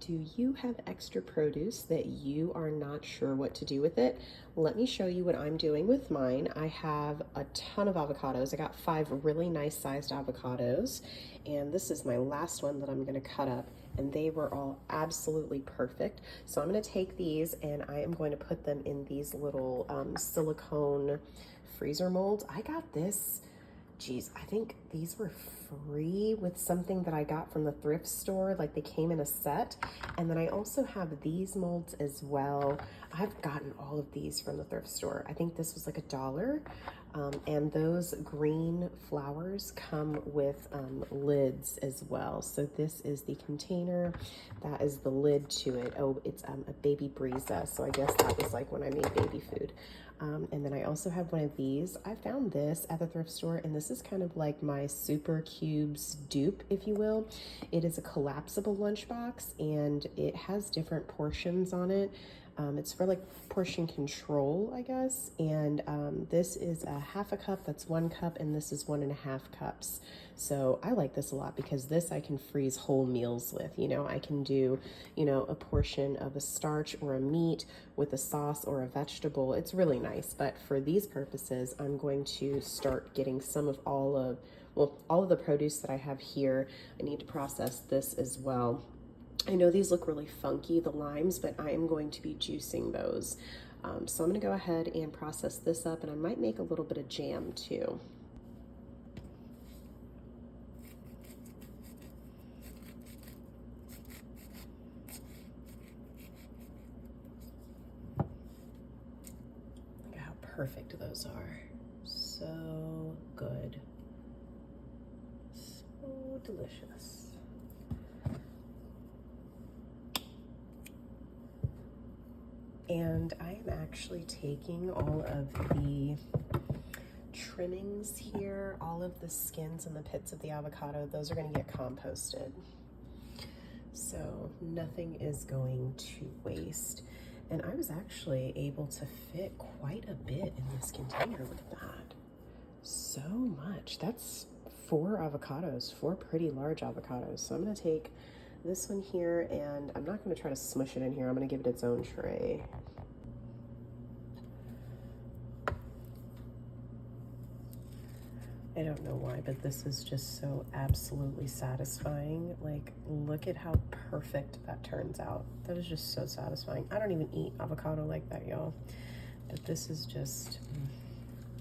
Do you have extra produce that you are not sure what to do with it? Let me show you what I'm doing with mine. I have a ton of avocados. I got 5 really nice sized avocados, and this is my last one that I'm going to cut up, and they were all absolutely perfect. So I'm going to take these and I am going to put them in these little silicone freezer molds. I got this, geez, I think these were free with something that I got from the thrift store. Like, they came in a set. And then I also have these molds as well. I've gotten all of these from the thrift store. I think this was like $1. And those green flowers come with lids as well. So this is the container, that is the lid to it. Oh, it's a baby Brisa. So I guess that was like when I made baby food. And then I also have one of these. I found this at the thrift store, and this is kind of like my Super Cubes dupe, if you will. It is a collapsible lunchbox, and it has different portions on it. It's for like portion control, I guess. And this is a half a cup, that's 1 cup, and this is 1.5 cups. So I like this a lot because this I can freeze whole meals with. You know, I can do, you know, a portion of a starch or a meat with a sauce or a vegetable. It's really nice. But for these purposes, I'm going to start getting some of all of the produce that I have here. I need to process this as well. I know these look really funky, the limes, but I am going to be juicing those. So I'm gonna go ahead and process this up, and I might make a little bit of jam too. Look at how perfect those are. So good. So delicious. And I am actually taking all of the trimmings here, all of the skins and the pits of the avocado, those are going to get composted. So nothing is going to waste. And I was actually able to fit quite a bit in this container. Look at that. So much. That's 4 avocados, 4 pretty large avocados. So I'm going to take this one here, and I'm not going to try to smush it in here. I'm going to give it its own tray. I don't know why, but this is just so absolutely satisfying. Like, look at how perfect that turns out. That is just so satisfying. I don't even eat avocado like that, y'all. But this is just,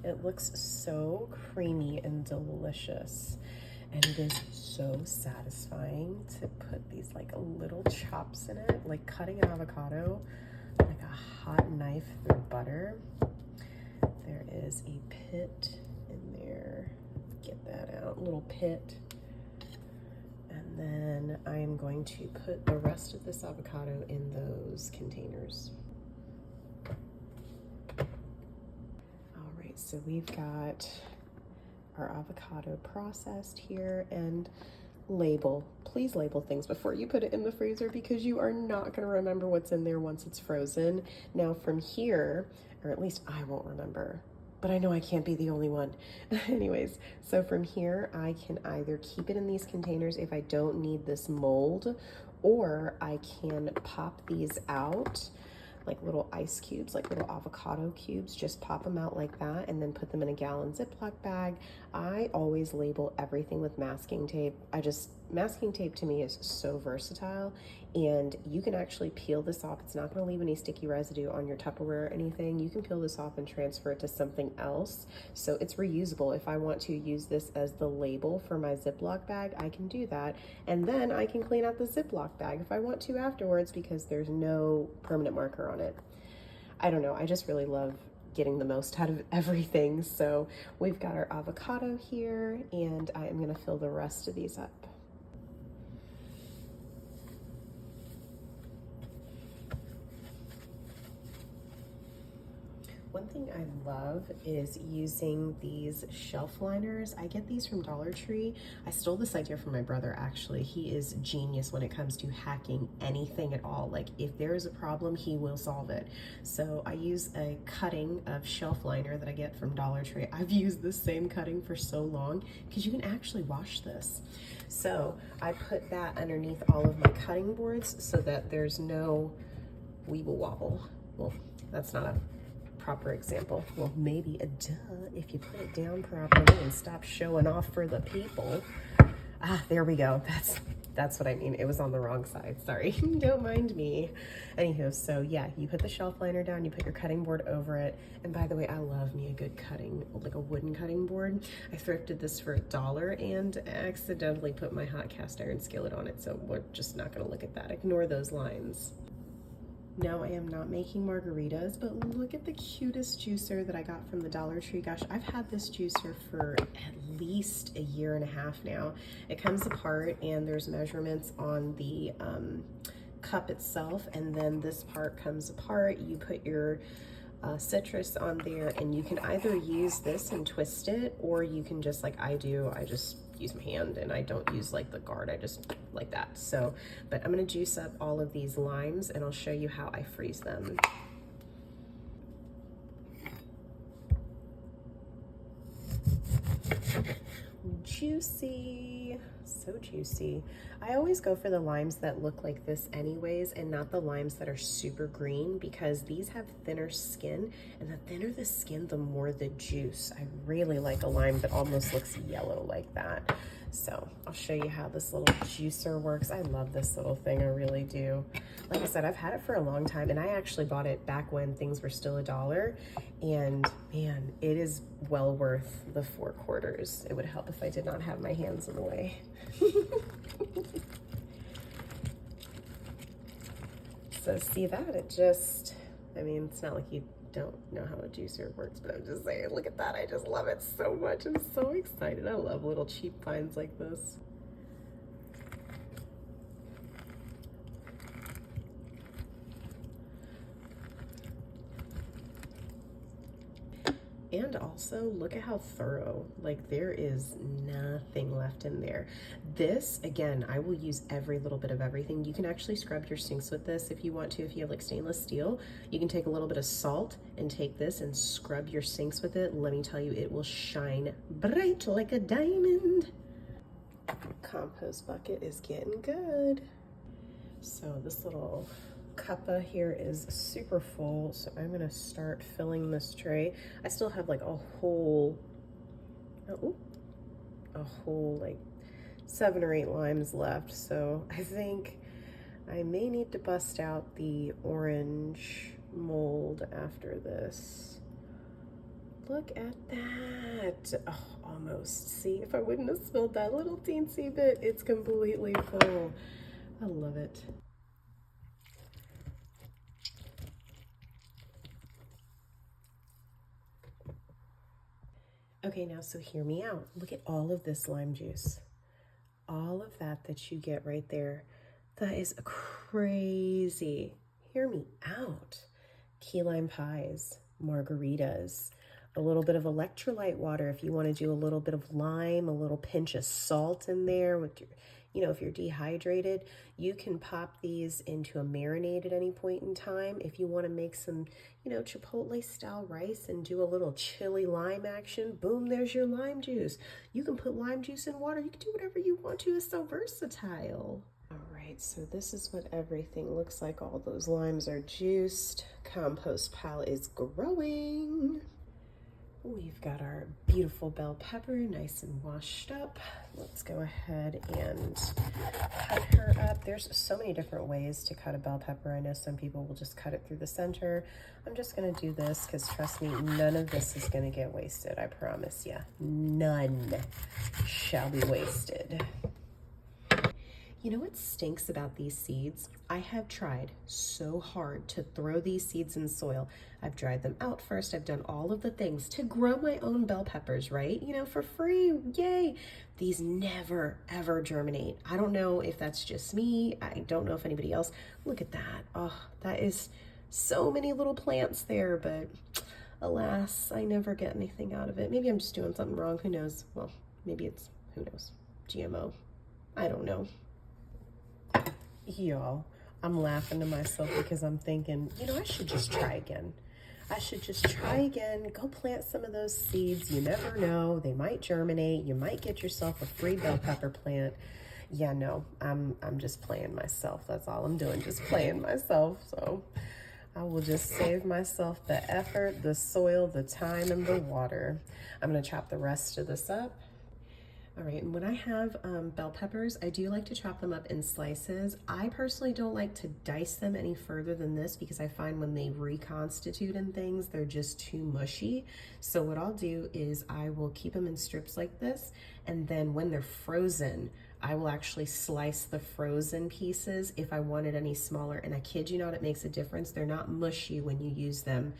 it looks so creamy and delicious. And it is so satisfying to put these like little chops in it, like cutting an avocado, like a hot knife through butter. There is a pit in there. Get that out, little pit. And then I am going to put the rest of this avocado in those containers. All right, so we've got our avocado processed here, and label. Please label things before you put it in the freezer, because you are not going to remember what's in there once it's frozen. Now from here, or at least I won't remember, but I know I can't be the only one. Anyways, so from here, I can either keep it in these containers if I don't need this mold, or I can pop these out like little ice cubes, like little avocado cubes, just pop them out like that and then put them in a gallon Ziploc bag. I always label everything with masking tape. Masking tape to me is so versatile, and you can actually peel this off. It's not gonna leave any sticky residue on your Tupperware or anything. You can peel this off and transfer it to something else. So it's reusable. If I want to use this as the label for my Ziploc bag, I can do that. And then I can clean out the Ziploc bag if I want to afterwards, because there's no permanent marker on it. I don't know, I just really love getting the most out of everything. So we've got our avocado here, and I am gonna fill the rest of these up. One thing I love is using these shelf liners. I get these from Dollar Tree. I stole this idea from my brother, actually. He is genius when it comes to hacking anything at all. Like, if there is a problem, he will solve it. So I use a cutting of shelf liner that I get from Dollar Tree. I've used this same cutting for so long because you can actually wash this. So I put that underneath all of my cutting boards so that there's no weeble wobble. Well, that's not a proper example. Well, maybe a duh if you put it down properly and stop showing off for the people. Ah, there we go. That's what I mean. It was on the wrong side. Sorry. Don't mind me. Anywho, so yeah, you put the shelf liner down, you put your cutting board over it. And by the way, I love me a good cutting, like a wooden cutting board. I thrifted this for $1 and accidentally put my hot cast iron skillet on it. So we're just not going to look at that. Ignore those lines. No, I am not making margaritas, but look at the cutest juicer that I got from the Dollar Tree. Gosh, I've had this juicer for at least 1.5 years now. It comes apart and there's measurements on the cup itself, and then this part comes apart. You put your citrus on there, and you can either use this and twist it, or you can just, like I do, I just use my hand and I don't use like the guard, I just like that. So, but I'm gonna juice up all of these limes and I'll show you how I freeze them. Juicy, so juicy. I always go for the limes that look like this anyways, and not the limes that are super green, because these have thinner skin, and the thinner the skin, the more the juice. I really like a lime that almost looks yellow like that. So I'll show you how this little juicer works. I love this little thing, I really do. Like I said, I've had it for a long time, and I actually bought it back when things were still $1, and man, it is well worth the 4 quarters. It would help if I did not have my hands in the way. So see that? It just, I mean, it's not like you don't know how a juicer works, but I'm just saying, look at that. I just love it so much. I'm so excited. I love little cheap finds like this. And also, look at how thorough, like there is nothing left in there. This, again, I will use every little bit of everything. You can actually scrub your sinks with this if you want to. If you have like stainless steel, you can take a little bit of salt and take this and scrub your sinks with it. Let me tell you, it will shine bright like a diamond. Compost bucket is getting good. So this little cuppa here is super full, so I'm gonna start filling this tray. I still have like a whole like 7 or 8 limes left, so I think I may need to bust out the orange mold after this. Look at that. Oh, almost. See, if I wouldn't have spilled that little teensy bit, it's completely full. I love it. Okay, now, so hear me out. Look at all of this lime juice. All of that you get right there. That is crazy. Hear me out. Key lime pies, margaritas, a little bit of electrolyte water if you want to do a little bit of lime, a little pinch of salt in there with your, you know, if you're dehydrated. You can pop these into a marinade at any point in time. If you want to make some, you know, Chipotle style rice and do a little chili lime action, boom, there's your lime juice. You can put lime juice in water. You can do whatever you want to. It's so versatile. All right, so this is what everything looks like. All those limes are juiced. Compost pile is growing. We've got our beautiful bell pepper, nice and washed up. Let's go ahead and cut her up. There's so many different ways to cut a bell pepper. I know some people will just cut it through the center. I'm just gonna do this because trust me, none of this is gonna get wasted, I promise you. None shall be wasted. You know what stinks about these seeds? I have tried so hard to throw these seeds in soil. I've dried them out first. I've done all of the things to grow my own bell peppers, right? You know, for free, yay. These never, ever germinate. I don't know if that's just me. I don't know if anybody else. Look at that. Oh, that is so many little plants there, but Alas, I never get anything out of it. Maybe I'm just doing something wrong. Who knows? Well, maybe it's, who knows, GMO. I don't know. Y'all, I'm laughing to myself because I'm thinking, you know, I should just try again. I should just try again. Go plant some of those seeds. You never know. They might germinate. You might get yourself a free bell pepper plant. Yeah, no, I'm just playing myself. That's all I'm doing, just playing myself. So I will just save myself the effort, the soil, the time, and the water. I'm gonna chop the rest of this up. All right, and when I have bell peppers, I do like to chop them up in slices. I personally don't like to dice them any further than this because I find when they reconstitute and things, they're just too mushy. So what I'll do is I will keep them in strips like this, and then when they're frozen, I will actually slice the frozen pieces if I wanted any smaller. And I kid you not, it makes a difference. They're not mushy when you use them,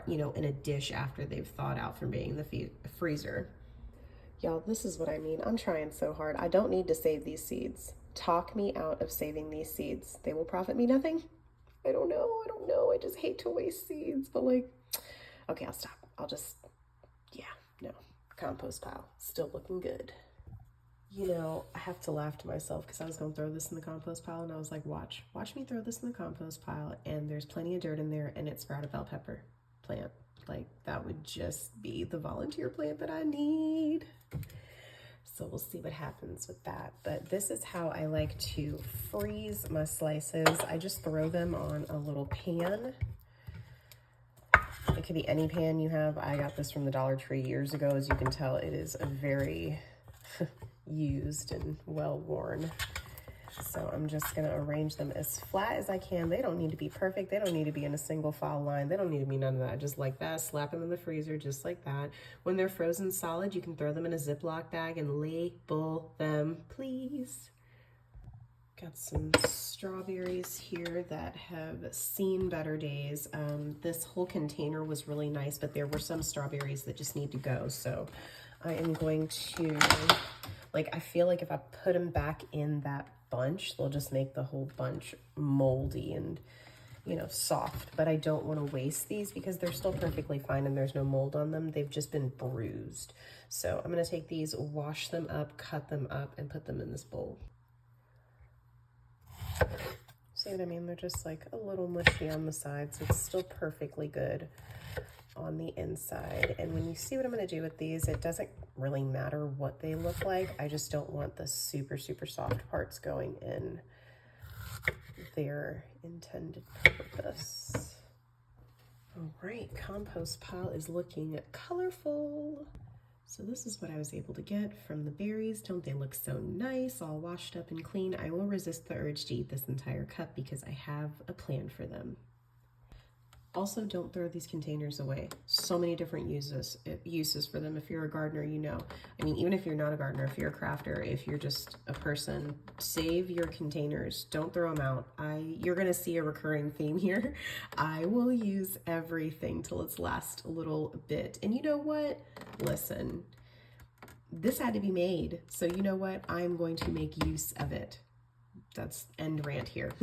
you know, in a dish after they've thawed out from being in the freezer. Y'all, this is what I mean. I'm trying so hard. I don't need to save these seeds. Talk me out of saving these seeds. They will profit me nothing. I don't know. I just hate to waste seeds, but like, okay, I'll stop. I'll just, yeah, no. Compost pile, still looking good. You know, I have to laugh to myself because I was going to throw this in the compost pile and I was like, watch me throw this in the compost pile and there's plenty of dirt in there and it sprouted a bell pepper plant. Like, that would just be the volunteer plant that I need. So we'll see what happens with that. But this is how I like to freeze my slices. I just throw them on a little pan. It could be any pan you have. I got this from the Dollar Tree years ago. As you can tell, it is a very used and well worn. So I'm just gonna arrange them as flat as I can. They don't need to be perfect. They don't need to be in a single file line. They don't need to be none of that. Just like that, slap them in the freezer just like that. When they're frozen solid, you can throw them in a Ziploc bag and label them, please. Got some strawberries here that have seen better days. This whole container was really nice, but there were some strawberries that just need to go. So I am going to, like, I feel like if I put them back in that bunch, they'll just make the whole bunch moldy and, you know, soft. But I don't want to waste these because they're still perfectly fine and there's no mold on them. They've just been bruised. So I'm going to take these, wash them up, cut them up, and put them in this bowl. See what I mean? They're just like a little mushy on the sides. It's still perfectly good on the inside. And when you see what I'm going to do with these, it doesn't really matter what they look like. I just don't want the super soft parts going in their intended purpose. All right, compost pile is looking colorful. So this is what I was able to get from the berries. Don't they look so nice, all washed up and clean? I will resist the urge to eat this entire cup because I have a plan for them. Also, don't throw these containers away. So many different uses for them. If you're a gardener, you know. I mean, even if you're not a gardener, if you're a crafter, if you're just a person, save your containers. Don't throw them out. You're gonna see a recurring theme here. I will use everything till it's last a little bit. And you know what? Listen, this had to be made. So you know what? I'm going to make use of it. That's end rant here.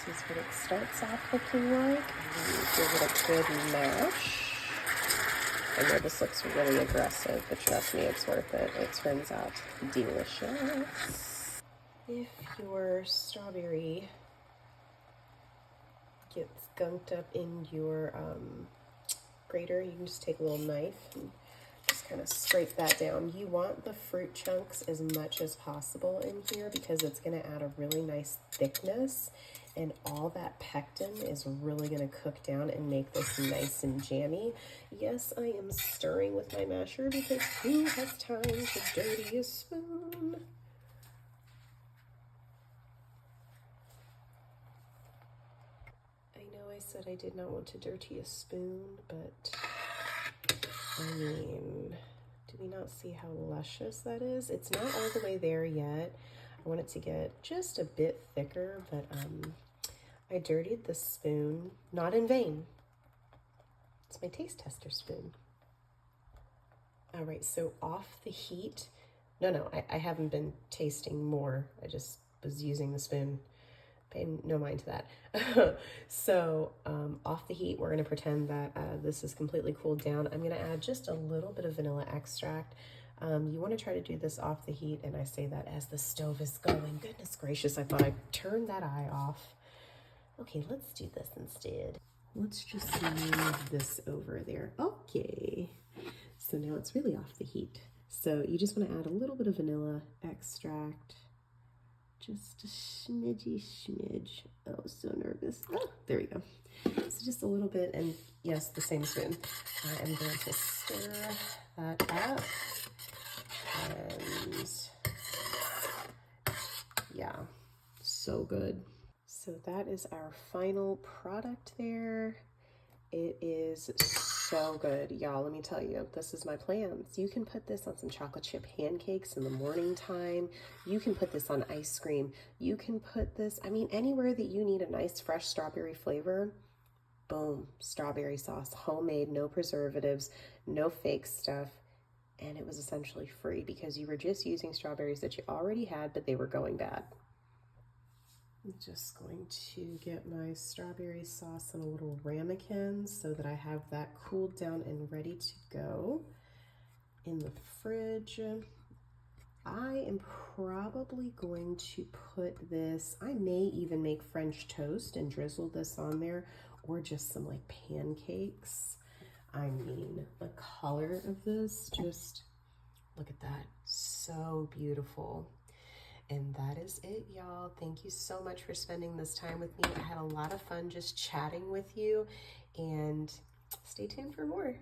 This is what it starts off looking like. Give it a good mash. I know this looks really aggressive, but trust me, it's worth it. It turns out delicious. If your strawberry gets gunked up in your grater, you can just take a little knife and Just kind of scrape that down. You want the fruit chunks as much as possible in here because it's going to add a really nice thickness, and all that pectin is really going to cook down and make this nice and jammy. Yes, I am stirring with my masher because who has time to dirty a spoon? I know I said I did not want to dirty a spoon, but I mean, do we not see how luscious that is? It's not all the way there yet. I want it to get just a bit thicker, but I dirtied the spoon, not in vain. It's my taste tester spoon. All right, so off the heat. No, I haven't been tasting more. I just was using the spoon. Pay no mind to that. So off the heat, we're gonna pretend that this is completely cooled down. I'm gonna add just a little bit of vanilla extract. You wanna try to do this off the heat, and I say that as the stove is going. Goodness gracious, I thought I'd turn that eye off. Okay, let's do this instead. Let's just move this over there. Okay, so now it's really off the heat. So you just wanna add a little bit of vanilla extract. Just a smidge. Oh, so nervous. Oh, there we go. So just a little bit, and yes, the same spoon. I am going to stir that up. And yeah, so good. So that is our final product there. It is so good, y'all. Let me tell you, this is my plans. You can put this on some chocolate chip pancakes in the morning time. You can put this on ice cream. You can put this, I mean, anywhere that you need a nice fresh strawberry flavor, boom, strawberry sauce, homemade, no preservatives, no fake stuff. And it was essentially free because you were just using strawberries that you already had, but they were going bad. I'm just going to get my strawberry sauce in a little ramekin so that I have that cooled down and ready to go in the fridge. I am probably going to put this, I may even make French toast and drizzle this on there, or just some like pancakes. I mean, the color of this, just look at that, so beautiful. And that is it, y'all. Thank you so much for spending this time with me. I had a lot of fun just chatting with you, and stay tuned for more.